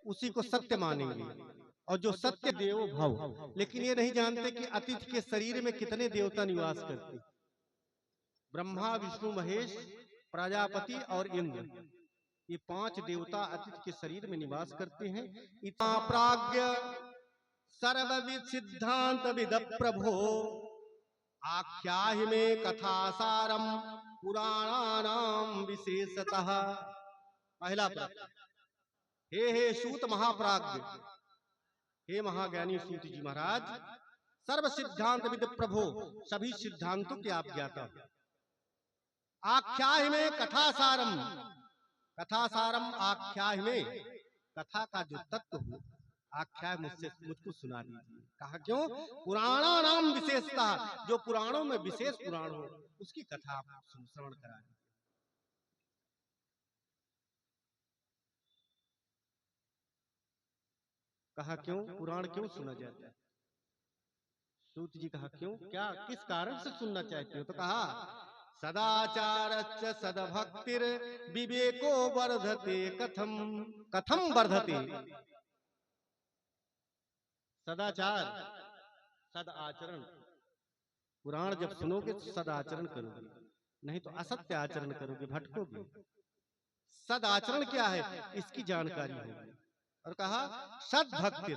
उसी को सत्य मानेंगे, और जो सत्य देवो भव। लेकिन ये नहीं जानते कि अतिथि के शरीर में कितने देवता निवास करते। ब्रह्मा, विष्णु, महेश, प्रजापति और इंद्र, ये 5 देवता अतिथि के शरीर में निवास करते हैं। इतना प्राज्ञ सर्वविद सिद्धांत विद प्रभो, आख्याहि में कथासारम पुराणानाम विशेषतः। पहला प्रश्न, हे सूत महाप्राज्ञ, हे महाज्ञानी सूत जी महाराज, सर्व सिद्धांत विद प्रभो, सभी सिद्धांतों के आप ज्ञाता। आख्याहि में कथासारम, कथासारम आख्याहि में, कथा का जो तत्व हो आख्याय मुझको सुना दीजिए। कहा क्यों? पुराणा नाम विशेषता, जो पुराणों में विशेष पुराण हो उसकी कथा आप श्रवण करा दीजिए। कहा क्यों? पुराण क्यों सुना जाता है? सूत जी कहा क्यों, क्या किस कारण से सुनना चाहते हो? तो कहा सदाचारश्च सद्भक्तिर विवेको वर्धते कथम, कथम वर्धते। सदाचार, सद आचरण, पुराण जब सुनोगे तो सद आचरण करोगे, नहीं तो असत्य आचरण करोगे, भटकोगे। सद आचरण क्या है इसकी जानकारी होगी। और कहा सद्भक्ति,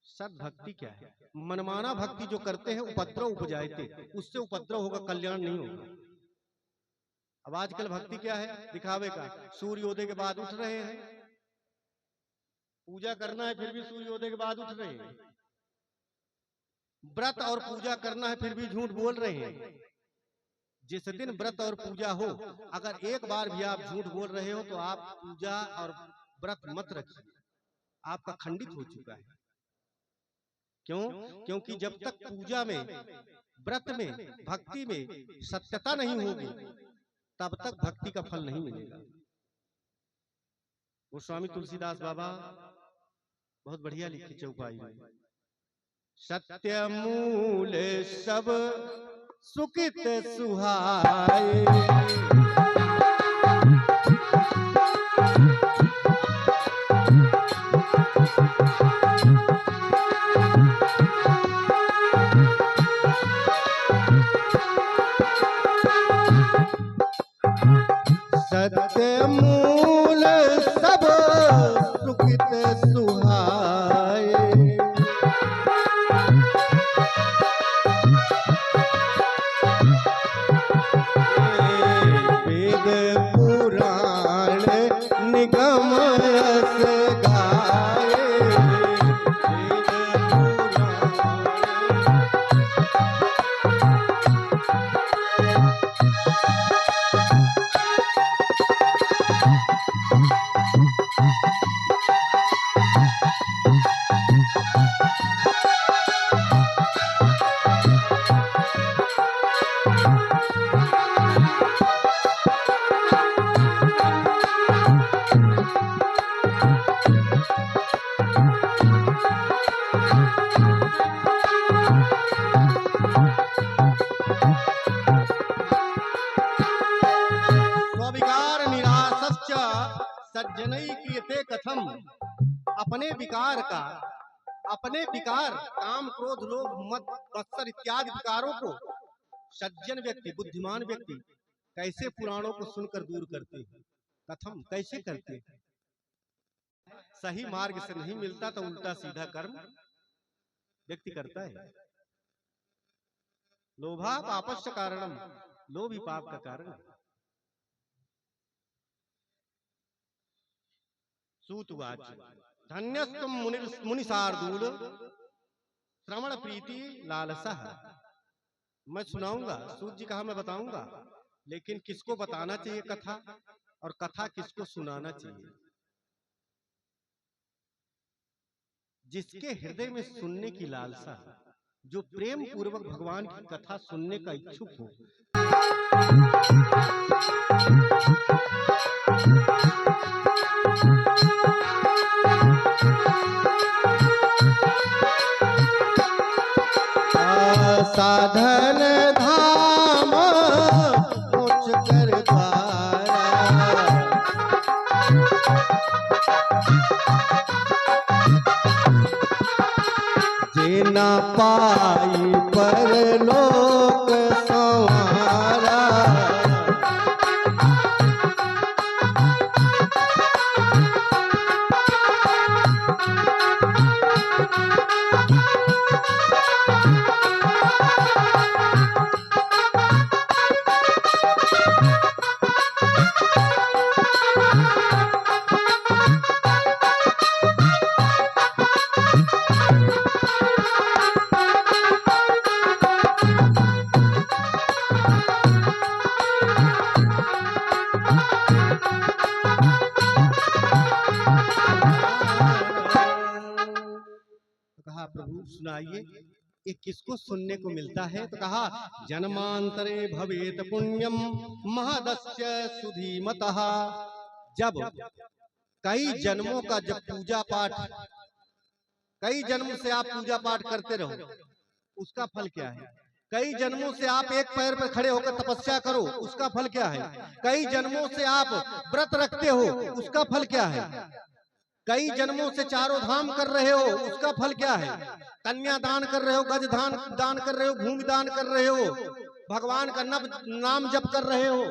सद्भक्ति क्या है? मनमाना भक्ति जो करते हैं उपद्रव उपजाते, उससे उपद्रव होगा, कल्याण नहीं होगा। अब आजकल भक्ति क्या है? दिखावे का। सूर्योदय के बाद उठ रहे हैं, पूजा करना है फिर भी सूर्योदय के बाद उठ रहे हैं, व्रत और पूजा करना है फिर भी झूठ बोल रहे हैं। जिस दिन व्रत और पूजा हो, अगर एक बार भी आप झूठ बोल रहे हो तो आप पूजा और व्रत मत रखिए, आपका खंडित हो चुका है। क्यों? क्योंकि जब तक पूजा में, व्रत में, भक्ति में सत्यता नहीं होगी तब तक भक्ति का फल नहीं मिलेगा। वो स्वामी तुलसीदास बाबा बहुत बढ़िया लिखी चौपाई में, सत्य मूल सब सुकित सुहाए, सत्य मूल सब सुकित सुहाए, वेद पुराण निगम रस गाए, वेद सज्जनई कीयते कथम। अपने विकार का, अपने विकार काम, क्रोध, लोभ, मद, मत्सर इत्यादि विकारों को सज्जन व्यक्ति, बुद्धिमान व्यक्ति कैसे पुराणों को सुनकर दूर करते हैं? कथम, कैसे करते हैं? सही मार्ग से नहीं मिलता तो उल्टा सीधा कर्म व्यक्ति करता है। लोभा पापस्य कारणम, लोभ ही पाप का कारण है। सूतवाच धन्यस्तुम मुनिशार्दूल श्रवण प्रीति लालसः। मैं सुनाऊंगा, सूत जी कहा मैं बताऊंगा, लेकिन किसको बताना चाहिए कथा और कथा किसको सुनाना चाहिए? जिसके हृदय में सुनने की लालसा, जो प्रेम पूर्वक भगवान की कथा सुनने का इच्छुक हो। साधन धाम उच्च कर द्वारा, ना पाई परलोक संवारा। कहा प्रभु सुनाइए ये किसको सुनने को मिलता है? तो कहा जन्मांतरे भवेत पुण्यम महदस्य सुधीमतः। जब कई जन्मों का जब पूजा पाठ, कई जन्म से आप पूजा पाठ करते रहो उसका फल क्या है? कई जन्मों से आप एक पैर पर खड़े होकर तपस्या करो उसका फल क्या है? कई जन्मों से आप व्रत रखते हो उसका फल क्या है? कई जन्मों से चारों धाम कर रहे हो उसका फल क्या है? कन्या दान कर रहे हो, गज दान कर रहे हो, भूमि दान कर रहे हो, भगवान का नाम जप कर रहे हो,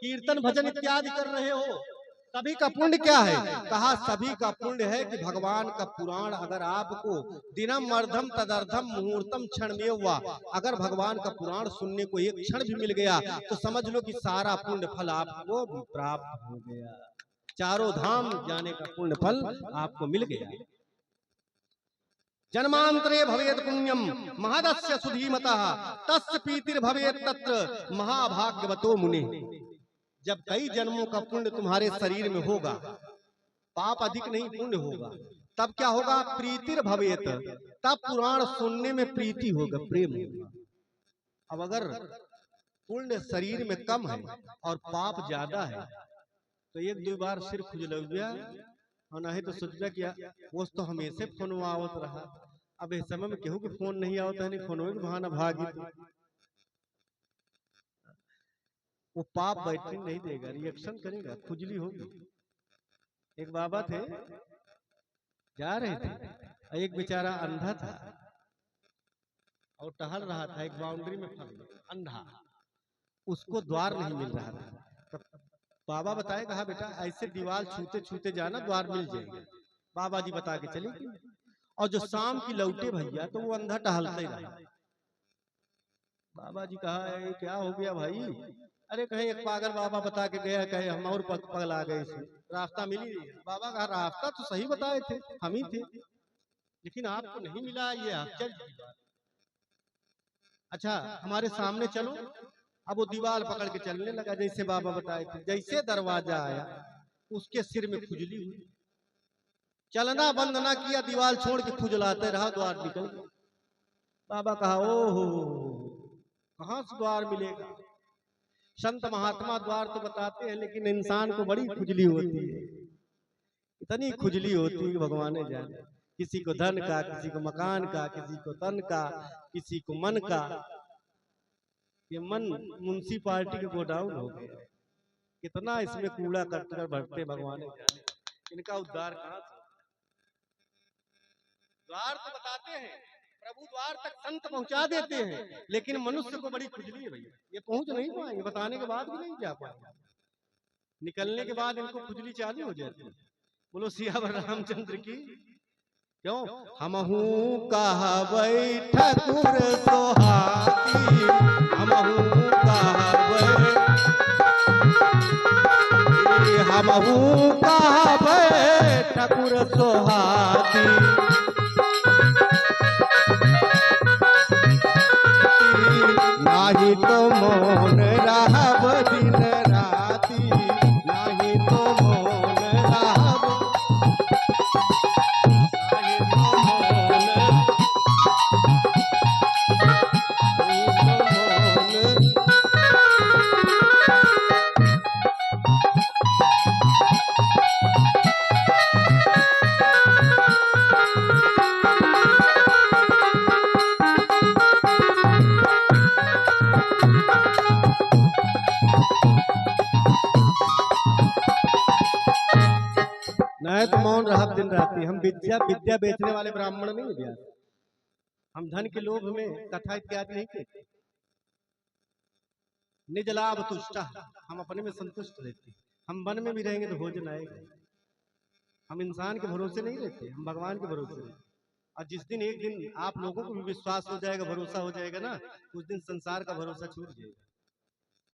कीर्तन भजन इत्यादि कर रहे हो, सभी का पुण्य क्या है? कहा सभी का पुण्य है कि भगवान का पुराण अगर आपको दिनम अर्धम तदर्धम मुहूर्तम क्षण में हुआ, अगर भगवान का पुराण सुनने को एक क्षण भी मिल गया तो समझ लो कि सारा पुण्य फल आपको प्राप्त हो गया, चारों धाम जाने का पुण्य फल आपको मिल गया। जन्मांतरे भवेत पुण्यम महदस्य सुधीमतः तस्य पीतिर भवेत तत्र महाभाग्यवतो मुने। जब कई जन्मों का पुण्य तुम्हारे शरीर में होगा, पाप अधिक नहीं पुण्य होगा, तब क्या होगा? प्रीतिर भवेत, तब पुराण सुनने में प्रीति होगा, प्रेम होगा। अब अगर पुण्य शरीर में कम है और पाप ज्यादा है तो एक दो बार सिर खुजल गया और नहीं तो सोच गया कि वो तो हमेशा फोन आवत रहा, अब इस समय में केहू के फोन नहीं आवता है, नहीं फोन के बहाना भागी, वो पाप बैटरी नहीं देगा, रिएक्शन करेगा, खुजली होगी। एक बाबा थे, जा रहे थे, एक बेचारा अंधा था और टहल रहा था, एक बाउंड्री में फंस गया, अंधा, उसको द्वार नहीं मिल रहा था। तो बाबा बताए, कहा बेटा ऐसे दीवार छूते छूते जाना, द्वार मिल जाएगा। बाबा जी बता के चले गए और जो शाम की लौटे भैया तो वो अंधा टहलता ही रहा। बाबा जी कहा क्या हो गया भाई? अरे कहीं एक पागल बाबा बता के गया, कहे हम और पगला गए, रास्ता मिली नहीं। बाबा कहा रास्ता तो सही बताए थे, हम ही थे, लेकिन आपको नहीं मिला, ये आश्चर्य की बात। अच्छा हमारे सामने चलो। अब वो दीवार पकड़ के चलने लगा जैसे बाबा बताए थे। जैसे दरवाजा आया उसके सिर में खुजली हुई, चलना बंद ना किया, दीवार छोड़ के खुजलाते रहा, द्वार निकल गया। बाबा कहा ओहो कहां से द्वार मिलेगा? संत महात्मा द्वार तो बताते हैं, लेकिन इंसान को बड़ी खुजली होती है, इतनी खुजली होती है भगवान ने जाने। किसी को धन का, किसी को मकान का, किसी को तन का, किसी को मन का। ये मन म्युनिसिपालिटी के गोडाउन हो गया, कितना इसमें कूड़ा कचरा भरते भगवान ने जाने, इनका उद्धार कहां से? द्वार तो बताते हैं, प्रभु द्वार तक संत पहुंचा देते हैं, लेकिन मनुष्य को बड़ी खुजली है भैया, ये पहुंच नहीं पाएंगे, बताने के बाद भी नहीं जा पाएंगे, निकलने के बाद इनको खुजली चालू हो जाती है। बोलो सियावर रामचंद्र की। क्यों? हमहू कहबै ठाकुर सोहाती, हमहू कहबै, हमहू कहबै ठाकुर सोहाती, नाही तो मौन रहब दिन राती, नाही तो मौन रहब, नाही तो मौन, नाही तो मौन। नहीं तो मौन रहा दिन राती। हम विद्या विद्या बेचने वाले ब्राह्मण नहीं है, हम धन के लोभ में कथा इत्यादि नहीं कहते। निज लाभ तुष्ट, हम अपने में संतुष्ट रहते हैं। हम वन में भी रहेंगे तो भोजन आएगा। हम इंसान के भरोसे नहीं रहते, हम भगवान के भरोसे रहते। और जिस दिन एक दिन आप लोगों को भी विश्वास हो जाएगा, भरोसा हो जाएगा ना, उस दिन संसार का भरोसा छूट जाएगा।